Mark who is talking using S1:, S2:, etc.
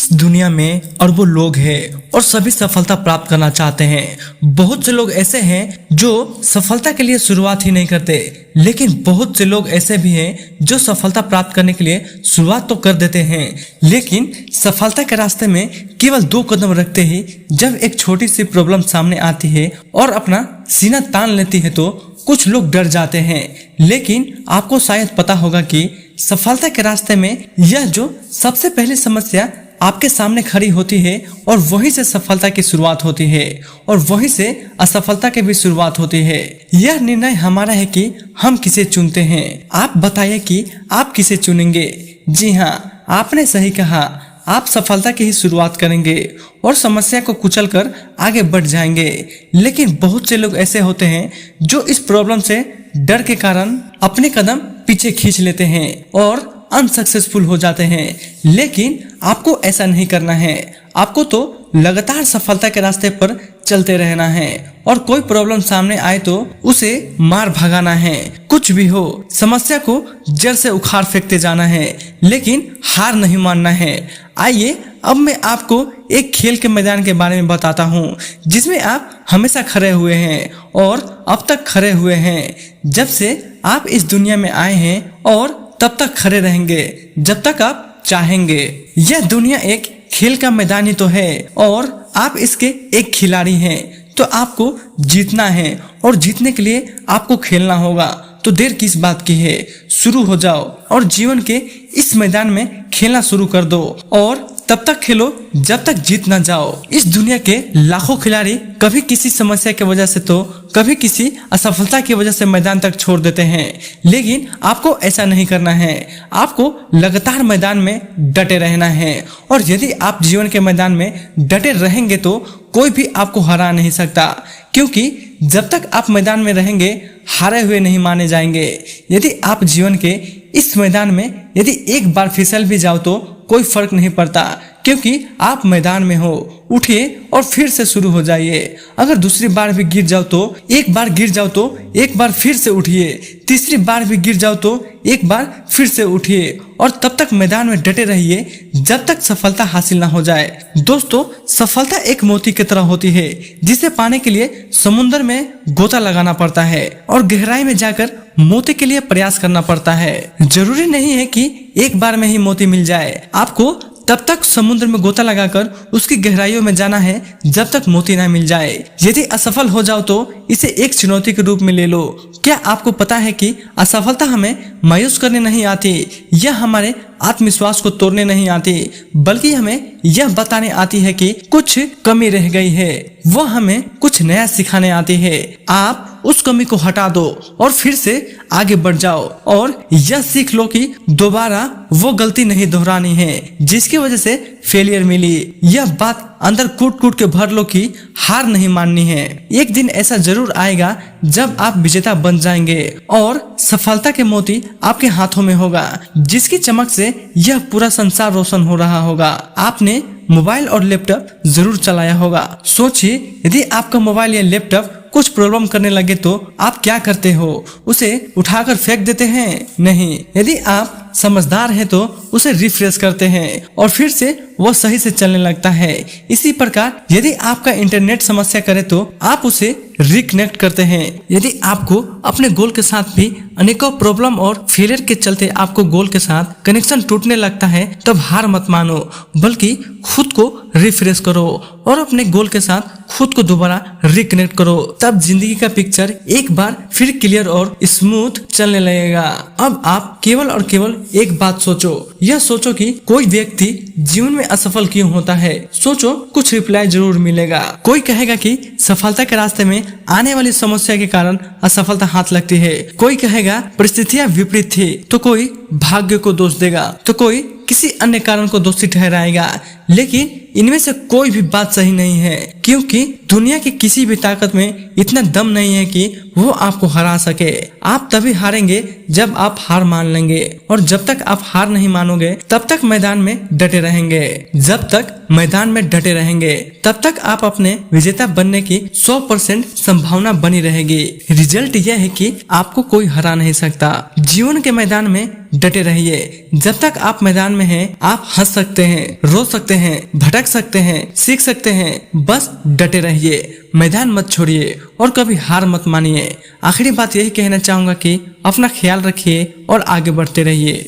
S1: इस दुनिया में अरबों लोग हैं और सभी सफलता प्राप्त करना चाहते हैं। बहुत से लोग ऐसे हैं जो सफलता के लिए शुरुआत ही नहीं करते, लेकिन बहुत से लोग ऐसे भी हैं जो सफलता प्राप्त करने के लिए शुरुआत तो कर देते हैं, लेकिन सफलता के रास्ते में केवल 2 कदम रखते ही जब एक छोटी सी प्रॉब्लम सामने आती है और अपना सीना तान लेती है तो कुछ लोग डर जाते हैं। लेकिन आपको शायद पता होगा कि सफलता के रास्ते में यह जो सबसे पहली समस्या आपके सामने खड़ी होती है और वहीं से सफलता की शुरुआत होती है और वहीं से असफलता की भी शुरुआत होती है। यह निर्णय हमारा है कि हम किसे चुनते हैं। आप बताइए कि आप किसे चुनेंगे। जी हाँ, आपने सही कहा, आप सफलता की ही शुरुआत करेंगे और समस्या को कुचलकर आगे बढ़ जाएंगे। लेकिन बहुत से लोग ऐसे होते हैं जो इस प्रॉब्लम से डर के कारण अपने कदम पीछे खींच लेते हैं और अनसक्सेसफुल हो जाते हैं। लेकिन आपको ऐसा नहीं करना है। आपको तो लगातार सफलता के रास्ते पर चलते रहना है और कोई प्रॉब्लम सामने आए तो उसे मार भगाना है। कुछ भी हो, समस्या को जड़ से उखाड़ फेंकते जाना है, लेकिन हार नहीं मानना है। आइए अब मैं आपको एक खेल के मैदान के बारे में बताता हूँ जिसमें आप हमेशा खड़े हुए हैं और अब तक खड़े हुए हैं। जब से आप इस दुनिया में आए हैं और तब तक खड़े रहेंगे जब तक आप चाहेंगे। यह दुनिया एक खेल का मैदान ही तो है और आप इसके एक खिलाड़ी हैं, तो आपको जीतना है और जीतने के लिए आपको खेलना होगा। तो देर किस बात की है, शुरू हो जाओ और जीवन के इस मैदान में खेलना शुरू कर दो और तब तक खेलो जब तक जीत ना जाओ। इस दुनिया के लाखों खिलाड़ी कभी किसी समस्या की वजह से तो कभी किसी असफलता की वजह से मैदान तक छोड़ देते हैं, लेकिन आपको ऐसा नहीं करना है। आपको लगातार मैदान में डटे रहना है और यदि आप जीवन के मैदान में डटे रहेंगे तो कोई भी आपको हरा नहीं सकता, क्योंकि जब तक आप मैदान में रहेंगे हारे हुए नहीं माने जाएंगे। यदि आप जीवन के इस मैदान में यदि एक बार फिसल भी जाओ तो कोई फर्क नहीं पड़ता, क्योंकि आप मैदान में हो। उठिए और फिर से शुरू हो जाइए। अगर दूसरी बार भी गिर जाओ तो एक बार गिर जाओ तो एक बार फिर से उठिए, तीसरी बार भी गिर जाओ तो एक बार फिर से उठिए और तब तक मैदान में डटे रहिए जब तक सफलता हासिल ना हो जाए। दोस्तों, सफलता एक मोती की तरह होती है जिसे पाने के लिए समुद्र में गोता लगाना पड़ता है और गहराई में जाकर मोती के लिए प्रयास करना पड़ता है। जरूरी नहीं है कि एक बार में ही मोती मिल जाए। आपको तब तक समुद्र में गोता लगाकर उसकी गहराइयों में जाना है जब तक मोती ना मिल जाए। यदि असफल हो जाओ तो इसे एक चुनौती के रूप में ले लो। क्या आपको पता है कि असफलता हमें मायूस करने नहीं आती, यह हमारे आत्मविश्वास को तोड़ने नहीं आती, बल्कि हमें यह बताने आती है कि कुछ कमी रह गई है। वह हमें कुछ नया सिखाने आती है। आप उस कमी को हटा दो और फिर से आगे बढ़ जाओ और यह सीख लो कि दोबारा वो गलती नहीं दोहरानी है जिसकी वजह से फेलियर मिली। यह बात अंदर कूट कूट के भर लो कि हार नहीं माननी है। एक दिन ऐसा जरूर आएगा जब आप विजेता बन जाएंगे और सफलता के मोती आपके हाथों में होगा, जिसकी चमक से यह पूरा संसार रोशन हो रहा होगा। आपने मोबाइल और लैपटॉप जरूर चलाया होगा। सोचिए, यदि आपका मोबाइल या लैपटॉप कुछ प्रॉब्लम करने लगे तो आप क्या करते हो? उसे उठाकर फेंक देते हैं? नहीं। यदि आप समझदार है तो उसे रिफ्रेश करते हैं और फिर से वो सही से चलने लगता है। इसी प्रकार यदि आपका इंटरनेट समस्या करे तो आप उसे रिकनेक्ट करते हैं। यदि आपको अपने गोल के साथ भी अनेकों प्रॉब्लम और फेलियर के चलते आपको गोल के साथ कनेक्शन टूटने लगता है, तब हार मत मानो, बल्कि खुद को रिफ्रेश करो और अपने गोल के साथ खुद को दोबारा रिकनेक्ट करो। तब जिंदगी का पिक्चर एक बार फिर क्लियर और स्मूथ चलने लगेगा। अब आप केवल और केवल एक बात सोचो। यह सोचो कि कोई व्यक्ति जीवन में असफल क्यों होता है। सोचो, कुछ रिप्लाई जरूर मिलेगा। कोई कहेगा कि सफलता के रास्ते में आने वाली समस्या के कारण असफलता हाथ लगती है। कोई कहेगा परिस्थितियां विपरीत थी, तो कोई भाग्य को दोष देगा, तो कोई किसी अन्य कारण को दोषी ठहराएगा। लेकिन इनमें से कोई भी बात सही नहीं है, क्योंकि दुनिया की किसी भी ताकत में इतना दम नहीं है कि वो आपको हरा सके। आप तभी हारेंगे जब आप हार मान लेंगे, और जब तक आप हार नहीं मानोगे तब तक मैदान में डटे रहेंगे। जब तक मैदान में डटे रहेंगे तब तक आप अपने विजेता बनने की 100% संभावना बनी रहेगी। रिजल्ट यह है कि आपको कोई हरा नहीं सकता। जीवन के मैदान में डटे रहिए। जब तक आप मैदान में हैं, आप हंस सकते हैं, रो सकते हैं, भटक सकते हैं, सीख सकते हैं। बस डटे रहिए, मैदान मत छोड़िए और कभी हार मत मानिए। आखिरी बात यही कहना चाहूंगा कि अपना ख्याल रखिए और आगे बढ़ते रहिए।